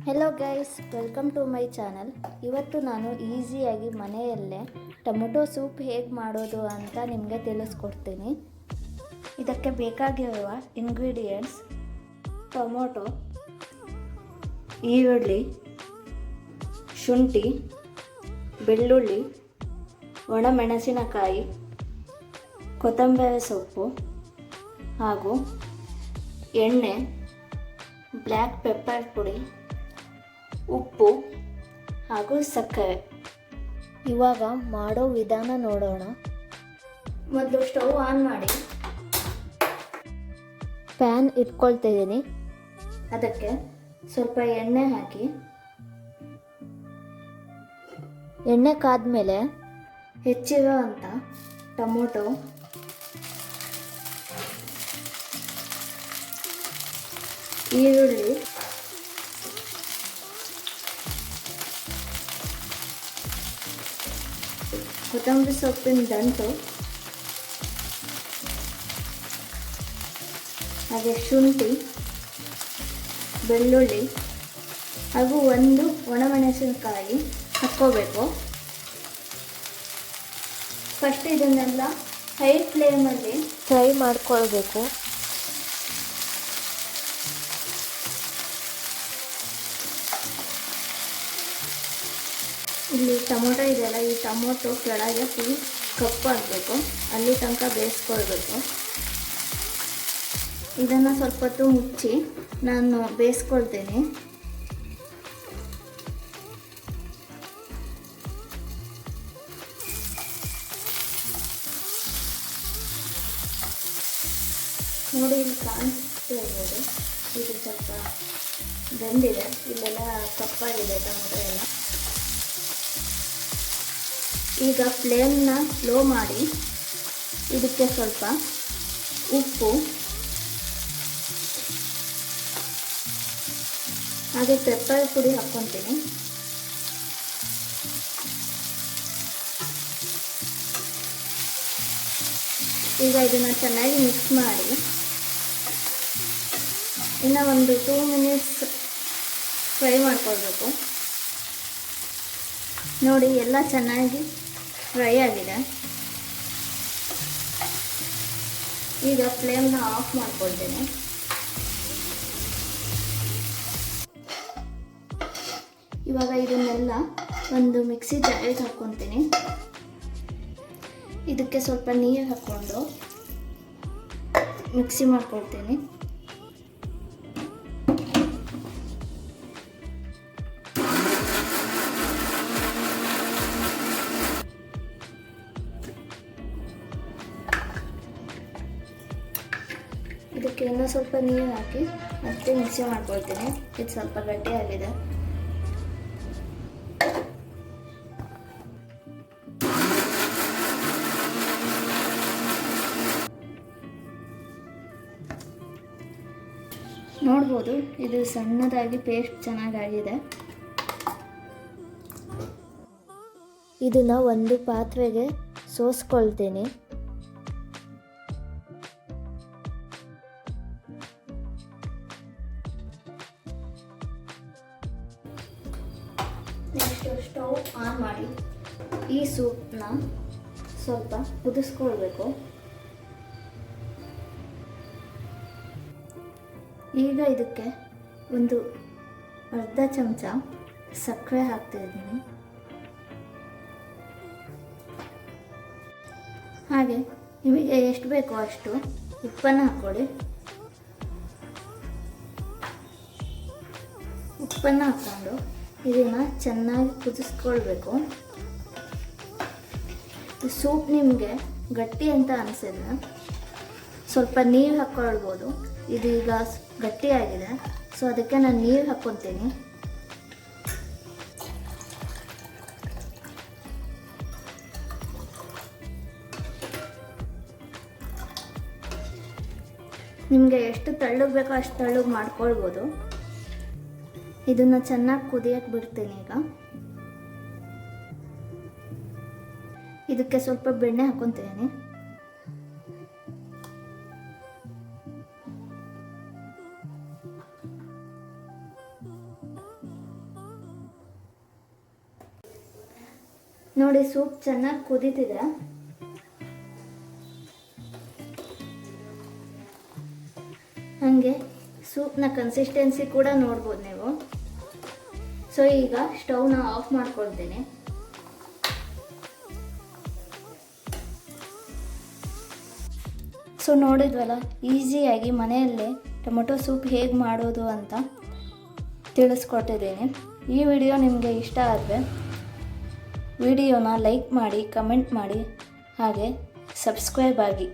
Hello guys, welcome to my channel. ಇವತ್ತು ನಾನು ಈಸಿಯಾಗಿ ಮನೆಯಲ್ಲೇ ಟೊಮೊಟೊ ಸೂಪ್ ಹೇಗೆ ಮಾಡೋದು ಅಂತ ನಿಮಗೆ ತಿಳಿಸ್ಕೊಡ್ತೀನಿ. ಇದಕ್ಕೆ ಬೇಕಾಗಿರುವ ಇಂಗ್ರೀಡಿಯೆಂಟ್ಸ್: ಟೊಮೊಟೊ, ಈರುಳ್ಳಿ, ಶುಂಠಿ, ಬೆಳ್ಳುಳ್ಳಿ, ಒಣಮೆಣಸಿನಕಾಯಿ, ಕೊತ್ತಂಬರಿ ಸೊಪ್ಪು ಹಾಗೂ ಎಣ್ಣೆ, ಬ್ಲ್ಯಾಕ್ ಪೆಪ್ಪರ್ ಪುಡಿ, ಉಪ್ಪು ಹಾಗೂ ಸಕ್ಕರೆ. ಇವಾಗ ಮಾಡೋ ವಿಧಾನ ನೋಡೋಣ. ಮೊದಲು ಸ್ಟವ್ ಆನ್ ಮಾಡಿ ಪ್ಯಾನ್ ಇಟ್ಕೊಳ್ತಿದ್ದೀನಿ. ಅದಕ್ಕೆ ಸ್ವಲ್ಪ ಎಣ್ಣೆ ಹಾಕಿ, ಎಣ್ಣೆ ಕಾದ್ಮೇಲೆ ಹೆಚ್ಚಿರೋ ಅಂಥ ಟೊಮೊಟೊ, ಈರುಳ್ಳಿ, ಕೊತ್ತಂಬರಿ ಸೊಪ್ಪಿನ ದಂಟು, ಹಾಗೆ ಶುಂಠಿ, ಬೆಳ್ಳುಳ್ಳಿ ಹಾಗೂ ಒಂದು ಒಣಮೆಣಸಿನಕಾಯಿ ಹಾಕ್ಕೋಬೇಕು. ಫಸ್ಟ್ ಇದನ್ನೆಲ್ಲ ಹೈ ಫ್ಲೇಮಲ್ಲಿ ಫ್ರೈ ಮಾಡ್ಕೊಳ್ಬೇಕು. ಇಲ್ಲಿ ಟೊಮೊಟೊ ಇದೆಯಲ್ಲ, ಈ ಟೊಮೊಟೊ ಕೆಳಗೆ ಫುಲ್ ಕಪ್ಪಾಗಬೇಕು, ಅಲ್ಲಿ ತನಕ ಬೇಯಿಸ್ಕೊಳ್ಬೇಕು. ಇದನ್ನು ಸ್ವಲ್ಪ ಹೊತ್ತು ಮುಚ್ಚಿ ನಾನು ಬೇಯಿಸ್ಕೊಳ್ತೀನಿ. ನೋಡಿ, ಇಲ್ಲಿ ಕಾಣಿಸ್ತಾ ಇರ್ಬೋದು, ಇದು ಸ್ವಲ್ಪ ಬೆಂದಿದೆ, ಇಲ್ಲೆಲ್ಲ ಕಪ್ಪಾಗಿದೆ ಟೊಮೊಟೊ ಎಲ್ಲ. ಈಗ ಫ್ಲೇಮ್ನ ಲೋ ಮಾಡಿ ಇದಕ್ಕೆ ಸ್ವಲ್ಪ ಉಪ್ಪು ಹಾಗೆ ಪೆಪ್ಪರ್ ಪುಡಿ ಹಾಕ್ಕೊತೀನಿ. ಈಗ ಇದನ್ನು ಚೆನ್ನಾಗಿ ಮಿಕ್ಸ್ ಮಾಡಿ ಇನ್ನು ಒಂದು 2 ಮಿನಿಟ್ಸ್ ಫ್ರೈ ಮಾಡ್ಕೊಳ್ಬೇಕು. ನೋಡಿ, ಎಲ್ಲ ಚೆನ್ನಾಗಿ ಫ್ರೈ ಆಗಿದೆ. ಈಗ ಫ್ಲೇಮ್ನ ಆಫ್ ಮಾಡ್ಕೊಳ್ತೇನೆ. ಇವಾಗ ಇದನ್ನೆಲ್ಲ ಒಂದು ಮಿಕ್ಸಿ ಜಾರಿಗೆ ಹಾಕ್ಕೊತೀನಿ. ಇದಕ್ಕೆ ಸ್ವಲ್ಪ ನೀರು ಹಾಕ್ಕೊಂಡು ಮಿಕ್ಸಿ ಮಾಡ್ಕೊಳ್ತೀನಿ. ಇದಕ್ಕೆ ಇನ್ನೂ ಸ್ವಲ್ಪ ನೀರು ಹಾಕಿ ಮತ್ತೆ ಮಿಕ್ಸಿ ಮಾಡ್ಕೊಳ್ತೀನಿ. ಇದು ಸ್ವಲ್ಪ ಗಟ್ಟಿಯಾಗಿದೆ. ನೋಡ್ಬೋದು, ಇದು ಸಣ್ಣದಾಗಿ ಪೇಸ್ಟ್ ಚೆನ್ನಾಗಾಗಿದೆ. ಇದನ್ನು ಒಂದು ಪಾತ್ರೆಗೆ ಸೋಸ್ಕೊಳ್ತೀನಿ. ನೆಕ್ಸ್ಟ್ ಸ್ಟವ್ ಆನ್ ಮಾಡಿ ಈ ಸೂಪ್ನ ಸ್ವಲ್ಪ ಕುದಿಸ್ಕೊಳ್ಬೇಕು. ಈಗ ಇದಕ್ಕೆ ಒಂದು ಅರ್ಧ ಚಮಚ ಸಕ್ಕರೆ ಹಾಕ್ತಿದ್ದೀನಿ. ಹಾಗೆ ನಿಮಗೆ ಎಷ್ಟು ಬೇಕೋ ಅಷ್ಟು ಉಪ್ಪನ್ನು ಹಾಕ್ಕೊಳ್ಳಿ. ಉಪ್ಪನ್ನು ಹಾಕ್ಕೊಂಡು ಇದನ್ನು ಚೆನ್ನಾಗಿ ಕುದಿಸ್ಕೊಳ್ಬೇಕು. ಸೂಪ್ ನಿಮಗೆ ಗಟ್ಟಿ ಅಂತ ಅನಿಸಿದ್ರೆ ಸ್ವಲ್ಪ ನೀರು ಹಾಕ್ಕೊಳ್ಬೋದು. ಇದು ಈಗ ಗಟ್ಟಿಯಾಗಿದೆ, ಸೊ ಅದಕ್ಕೆ ನಾನು ನೀರು ಹಾಕ್ಕೊತೀನಿ. ನಿಮಗೆ ಎಷ್ಟು ತೆಳ್ಳಗೆ ಬೇಕೋ ಅಷ್ಟು ತೆಳ್ಳಗೆ ಮಾಡ್ಕೊಳ್ಬೋದು. ಇದನ್ನು ಚೆನ್ನಾಗಿ ಕುದಿಯಕ್ಕೆ ಬಿಡ್ತೀನಿ. ಈಗ ಇದಕ್ಕೆ ಸ್ವಲ್ಪ ಬೆಣ್ಣೆ ಹಾಕ್ಕೊತೀನಿ. ನೋಡಿ ಸೂಪ್ ಚೆನ್ನಾಗಿ ಕುದೀತಿದೆ. ಹಾಗೆ ಸೂಪ್ನ ಕನ್ಸಿಸ್ಟೆನ್ಸಿ ಕೂಡ ನೋಡ್ಬೋದು ನೀವು. ಸೊ ಈಗ ಸ್ಟವ್ನ ಆಫ್ ಮಾಡ್ಕೊಳ್ತೀನಿ. ಸೊ ನೋಡಿದ್ವಲ್ಲ, ಈಸಿಯಾಗಿ ಮನೆಯಲ್ಲೇ ಟೊಮೊಟೊ ಸೂಪ್ ಹೇಗೆ ಮಾಡೋದು ಅಂತ ತಿಳಿಸ್ಕೊಟ್ಟಿದ್ದೀನಿ. ಈ ವಿಡಿಯೋ ನಿಮಗೆ ಇಷ್ಟ ಆದರೆ ವಿಡಿಯೋನ ಲೈಕ್ ಮಾಡಿ, ಕಮೆಂಟ್ ಮಾಡಿ, ಹಾಗೆ ಸಬ್ಸ್ಕ್ರೈಬ್ ಆಗಿ.